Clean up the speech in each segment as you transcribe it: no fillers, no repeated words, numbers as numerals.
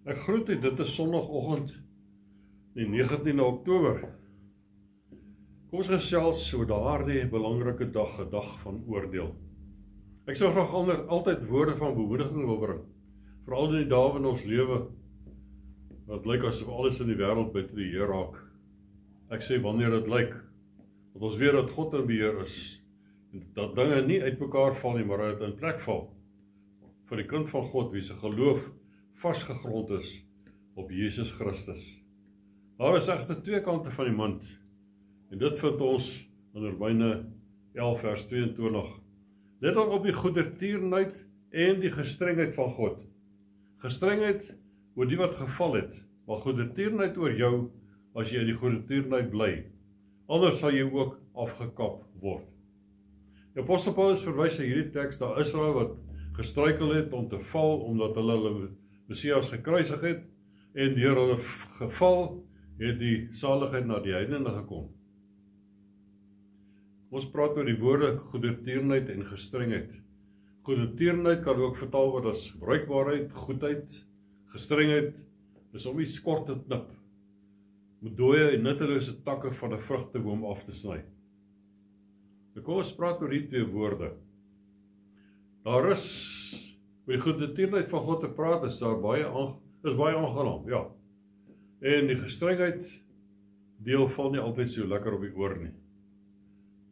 Ek groet u, dit is Sondagoggend, die 19 Oktober. Kom ons gesels so daardie belangrike dag, 'n dag van oordeel. Ek sou graag altyd woorde van bemoediging wil bring, veral in die dae van ons lewe, wat lyk asof alles in die wêreld buite die Here raak. Ek sê wanneer dit lyk, dat ons weet dat God in beheer is, en dat dinge nie uit mekaar val nie, maar dat in plek val, vir die kind van God, wie se geloof vasgegrond is op Jesus Christus. Daar is egter twee kante van die munt, en dit vind ons in Romeine 11 vers 22. Let dan op die goedertierenheid en die gestrengheid van God. Gestrengheid oor die wat geval het, maar goedertierenheid oor jou, as jy in die goedertierenheid bly. Anders sal jy ook afgekap word. Die apostel Paulus verwys na hierdie teks na Israel wat gestruikel het om te val, omdat hulle Messias gekruisig het, en deur hulle geval het die saligheid na die heidene gekom. Ons praat oor die woorde goedertierenheid en gestrengheid. Goedertierenheid kan ook vertaal word as bruikbaarheid, goedheid. Gestrengheid is om iets kort te knip, met dooie en nuttelose takke van 'n vrugteboom af te sny. Kom ons praat oor die twee woorde. Daar is oor die goedertierenheid van God te praat, is baie aangenaam, ja. En die gestrengheid deel val nie altyd so lekker op die oor nie.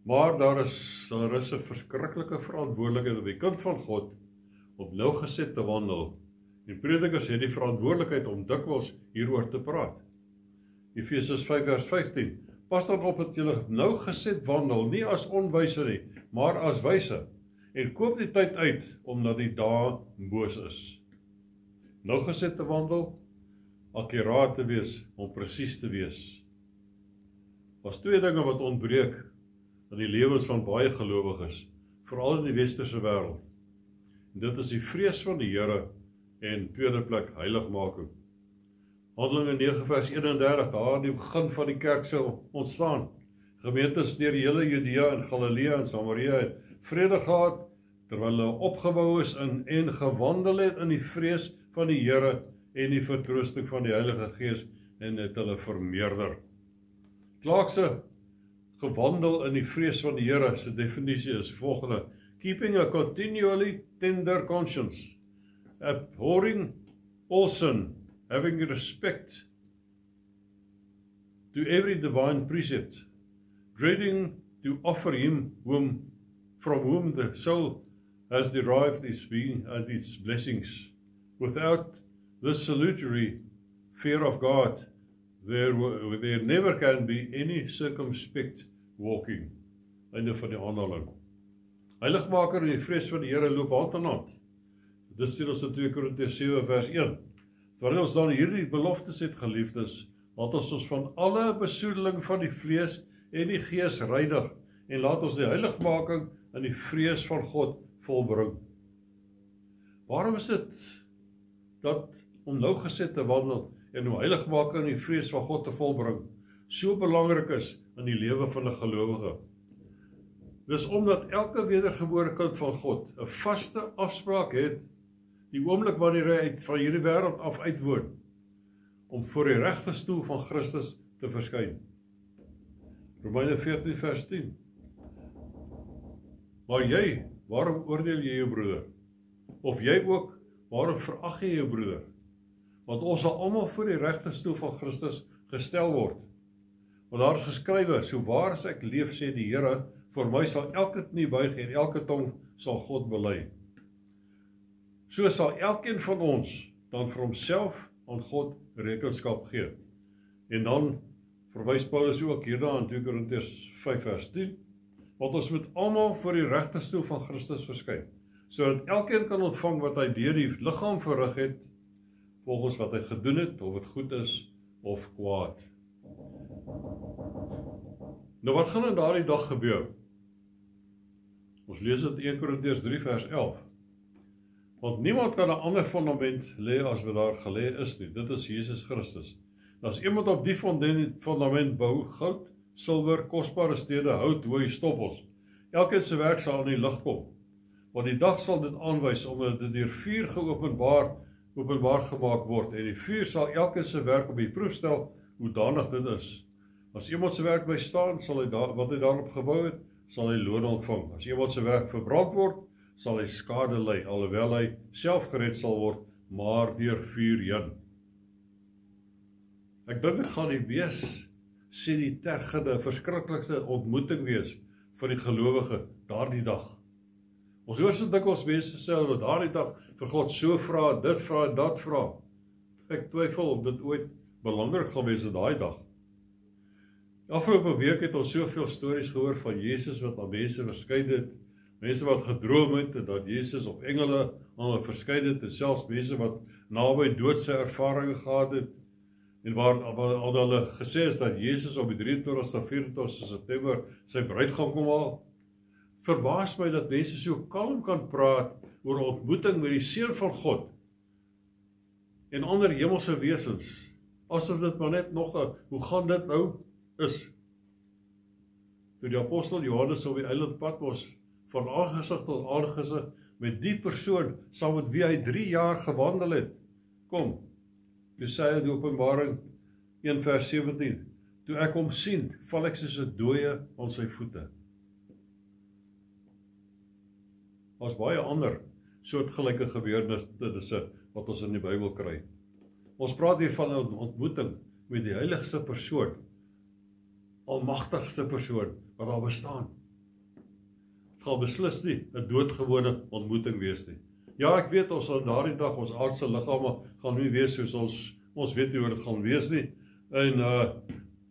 Maar daar is 'n verskriklike verantwoordelikheid op die kind van God om nougeset te wandel. En predikers het die verantwoordelikheid om dikwels hieroor te praat. Efesiërs 5 vers 15. Pas dan op dat julle nougeset wandel, nie as onwyse nie, maar as wyse. En koop die tyd uit, omdat die dae boos is. Nougeset te wandel, akkuraat te wees, om presies te wees. Was twee dinge wat ontbreek in die lewens van baie gelowiges, veral in die westerse wêreld. En dit is die vrees van die Here en tweede plek heiligmaking. Handelinge 9 vers 31, daar die begin van die kerk sal ontstaan. Gemeentes deur die hele Judea en Galilea en Samaria het vrede gehad, terwyl hulle opgebou is en gewandel het in die vrees van die Here en die vertroosting van die Heilige Gees, en het hulle vermeerder. Klaakse gewandel in die vrees van die Here se definisie is volgende: keeping a continually tender conscience, abhorring all sin, having respect to every divine precept, dreading to offer him from whom the soul has derived its being and its blessings. Without this salutary fear of God, there never can be any circumspect walking. Einde van die aanhaling. Heiligmaker en die vrees van die Here loop hand aan hand. Dit sê ons in 2 Korintiërs 7 vers 1. Terwyl ons dan hierdie beloftes het, geliefdes, laat ons van alle besoedeling van die vlees en die gees reinig, en laat ons die heiligmaking in die vrees van God volbring. Waarom is dit dat om nougeset te wandel en om heiligmaking in die vrees van God te volbring so belangrik is in die lewe van 'n gelowige? Dis omdat elke wedergebore kind van God 'n vaste afspraak het, die oomblik wanneer hy van hierdie wêreld af uitwoon, om voor die regterstoel van Christus te verskyn. Romeine 14 vers 10. Maar jy, waarom oordeel jy jou broeder? Of jy ook, waarom verag jy jou broeder? Want ons sal almal voor die regterstoel van Christus gestel word. Want daar is geskrywe, so waar as ek leef, sê die Here, vir my sal elke knie buig en elke tong sal God bely. So sal elkeen van ons dan vir homself aan God rekenskap gee. En dan verwys Paulus ook hierna in 2 Korintiërs 5 vers 10, want ons moet almal voor die regterstoel van Christus verskyn, sodat elkeen kan ontvang wat hy deur die liggaam verrig het, volgens wat hy gedoen het, of dit goed is of kwaad. Nou wat gaan in daardie dag gebeur? Ons lees dit in 1 Korintiërs 3 vers 11. Want niemand kan 'n ander fundament lê as wat daar gelê is nie. Dit is Jesus Christus. En as iemand op die fundament bou, goud, silwer, kosbare stede, hout, hooi, stoppels, elkeen se werk sal in die lig kom. Want die dag sal dit aanwys, omdat dit deur vuur openbaar gemaak word en die vuur sal elkeen se werk op die proef stel hoe danig dit is. As iemand se werk bly staan, sal hy wat hy daarop gebou het, sal hy loon ontvang. As iemand se werk verbrand word, sal hy skade ly, alhoewel hy self gered sal word, maar deur vuur heen. Ek dink dit gaan die wees, sê die tergende, verskriklikste ontmoeting wees vir die gelowige daardie dag. Ons hoor so dikwels mense sê dat daardie dag vir God so vra, dit vra, dat vra. Ek twyfel of dit ooit belangrik gaan wees in daai dag. Afgelope week het ons soveel stories gehoor van Jesus wat aan mense verskyn het, mense wat gedroom het, dat Jesus of engele aan hulle verskyn het, en selfs mense wat naby doodse ervarings gehad het, en waar hulle gesê is dat Jesus op die 23ste en 24ste September sy bruid gaan kom haal. Het verbaas my dat mense so kalm kan praat oor 'n ontmoeting met die Seun van God en ander hemelse wesens, asof dit maar net nog 'n, hoe gaan dit nou, is. Toe die apostel Johannes op die eiland Patmos van aangesig tot aangesig met die persoon saam met wie hy 3 jaar gewandel het, kom, toe sê hy in Openbaring 1 vers 17, toe ek hom sien, val ek soos 'n dooie aan sy voete. Daar's baie ander soortgelyke gebeurtenisse wat ons in die Bybel kry. Ons praat hier van 'n ontmoeting met die heiligste persoon, almagtigste persoon wat daar bestaan. Het gaan beslis nie 'n doodgewone ontmoeting wees nie. Ja, ek weet ons sal daardie dag ons aardse liggame gaan nie wees soos ons weet nie hoe dit gaan wees nie. En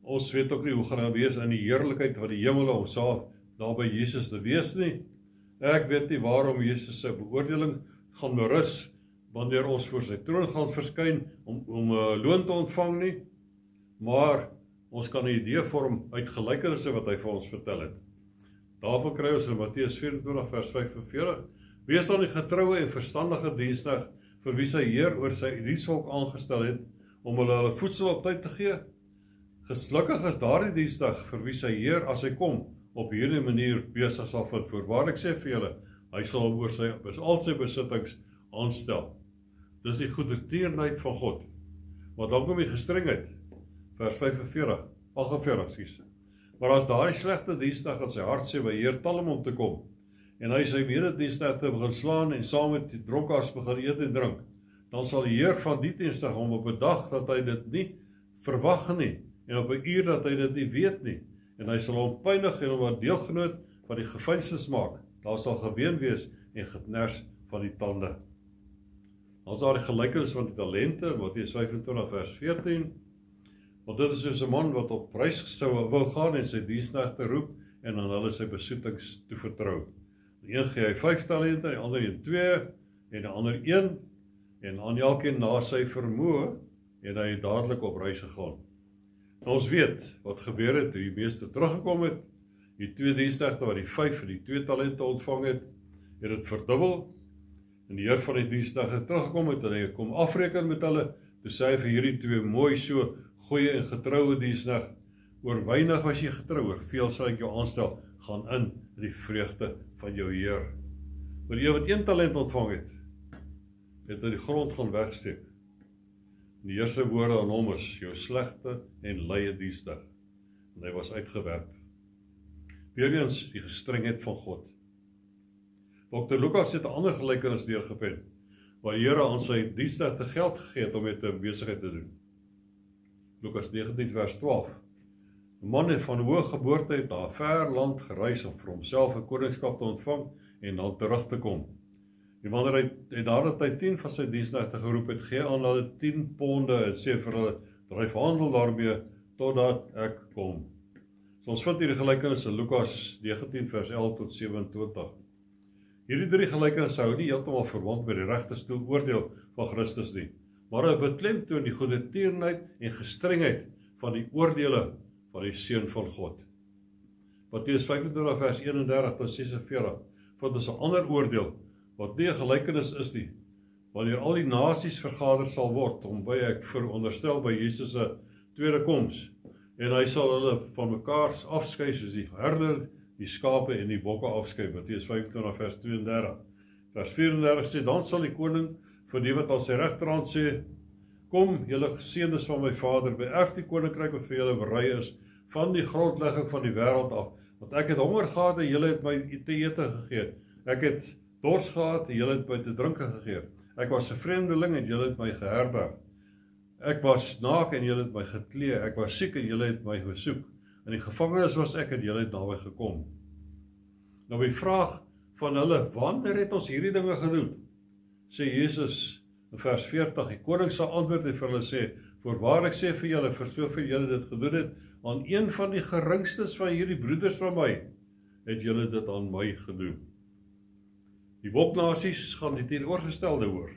ons weet ook nie hoe gaan dit wees in die heerlikheid van die hemel om saam daar by Jesus te wees nie. Ek weet nie waarom Jesus se beoordeling gaan berus wanneer ons voor sy troon gaan verskyn om loon te ontvang nie, maar ons kan 'n idee vorm uit gelykenisse wat hy vir ons vertel het. Daarvan kry ons in Matteus 24 vers 45, wees dan die getroue en verstandige diensknegt vir wie sy Heer oor sy diensvolk aangestel het, om hulle voedsel op tyd te gee. Gelukkig is daardie diensknegt vir wie sy Heer as hy kom, op hierdie manier besig sal vind. Voorwaar ek sê vir julle, hy sal hom oor al sy besittings aanstel. Dis die goedertierenheid van God. Maar dan kom die gestrengheid, vers 48, Maar as daardie slegte diensknegt aan sy hart sê, by Heer tal om te kom, en hy sy medediensknegte begin slaan en saam met die dronkaards begin eet en drink, dan sal die Heer van die diensknegt hom op 'n dag dat hy dit nie verwag nie, en op 'n uur dat hy dit nie weet nie, en hy sal hom pynig en hom 'n deelgenoot van die geveinstes maak. Daar sal geween wees en geknars van die tande. Dan is daar die gelykenis van die talente, Matteus 25 vers 14, want dit is soos 'n man wat op reis wou gaan en sy diensknegte roep en aan hulle sy besittings toevertrou. Die een gee hy 5 talente, die ander 2 en die ander 1, en aan elkeen na sy vermoë, en hy het dadelik op reis gegaan. En ons weet wat gebeur het, toe die meeste teruggekom het, die 2 diensknegte wat die 5 en die 2 talente ontvang het dit verdubbel, en die Heer van die diensknegte teruggekom het, en hy kom afreken met hulle, toe sê hy vir hierdie 2, mooi so, goeie en getroue diensknegt, oor weinig was jy getrou, oor veel sal ek jou aanstel, gaan in die vreugde van jou Heer. Maar die wat 1 talent ontvang het hy die grond gaan wegsteek. Die Heer se woorde aan hom is, jou slegte en leie diensknegt, en hy was uitgewerk. Weereens die gestrengheid van God. Dr. Lukas het 'n ander gelykenis deurgepen, waar die Here aan sy diensknegte geld gegee het om met 'n besigheid te doen. Lukas 19 vers 12. 'n man het van hoë geboorte uit na 'n ver land gereis om vir homself 'n koningskap te ontvang en dan terug te kom. En wanneer hy daardie tyd 10 van sy diensknegte geroep het, gee aan hulle 10 ponde en sê vir hulle, dryf handel daarmee totdat ek kom. So ons vind hierdie gelykenis in Lukas 19 vers 11 tot 27. Hierdie 3 gelykenisse hou nie heeltemal verband met die regterstoel oordeel van Christus nie, maar hy beklemtoon die goedertierenheid en gestrengheid van die oordeele van die Seun van God. Matteus 25 vers 31 tot 46, want dit is 'n ander oordeel, wat nie 'n gelykenis is nie, wanneer al die nasies vergader sal word, om by ek veronderstel by Jesus se tweede koms, en hy sal hulle van mekaar afskei, soos die herder die skape en die bokke afskei, Matteus 25 vers 32. Vers 34 sê, dan sal die koning vir die wat aan sy regterhand sê, kom, julle geseëndes van my Vader, beerf die koninkryk wat vir julle berei is, van die grondlegging van die wêreld af, want ek het honger gehad en julle het my te ete gegee, ek het dors gehad en julle het my te drinke gegee, ek was 'n vreemdeling en julle het my geherberg, ek was naak en julle het my geklee, ek was siek en julle het my besoek, in die gevangenis was ek en julle het naby gekom. Nou die vraag van hulle, wanneer het ons hierdie dinge gedoen? Sê Jesus in vers 40, die koning sal antwoord en vir hulle sê, voorwaar ek sê vir julle, vir soveel julle dit gedoen het, aan een van die geringstes van hierdie broeders van my, het julle dit aan my gedoen. Die wolknasies gaan die teenoorgestelde hoor,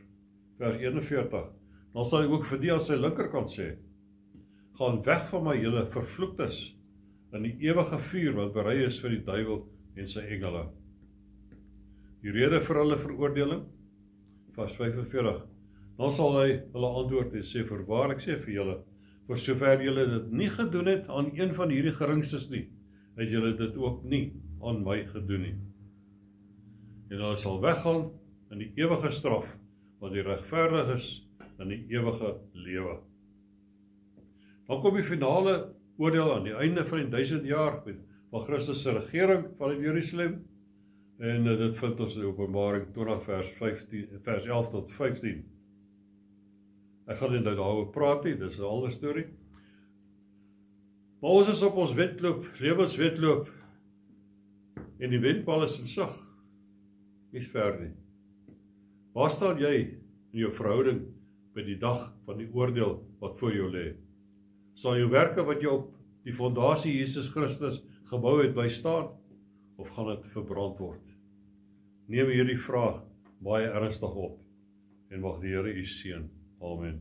vers 41, dan sal hy ook vir die aan sy linkerkant sê, gaan weg van my julle vervloektes, in die ewige vuur wat berei is vir die duiwel en sy engele. Die rede vir hulle veroordeling, vers 45, dan sal hy hulle antwoord en sê, voorwaar ek sê vir julle, vir sover julle dit nie gedoen het aan een van hierdie geringstes nie, het julle dit ook nie aan my gedoen nie. En hulle sal weggaan in die ewige straf, want die regverdig is in die ewige lewe. Dan kom die finale oordeel aan die einde van die 1000 jaar van Christus se regering vanuit Jerusalem, en dit vind ons in Openbaring 20 vers 11 tot 15. Ek gaan nie nou daaroor praat nie, dis 'n ander storie. Maar ons is op ons wedloop, lewenswedloop, en die wenpaal is in sig, nie ver nie. Waar staan jy in jou verhouding by die dag van die oordeel wat voor jou lê? Sal jou werke wat jy op die fondasie Jesus Christus gebou het bystaan, of gaan dit verbrand word? Neem hierdie vraag baie ernstig op, en mag die Here u seën. Amen.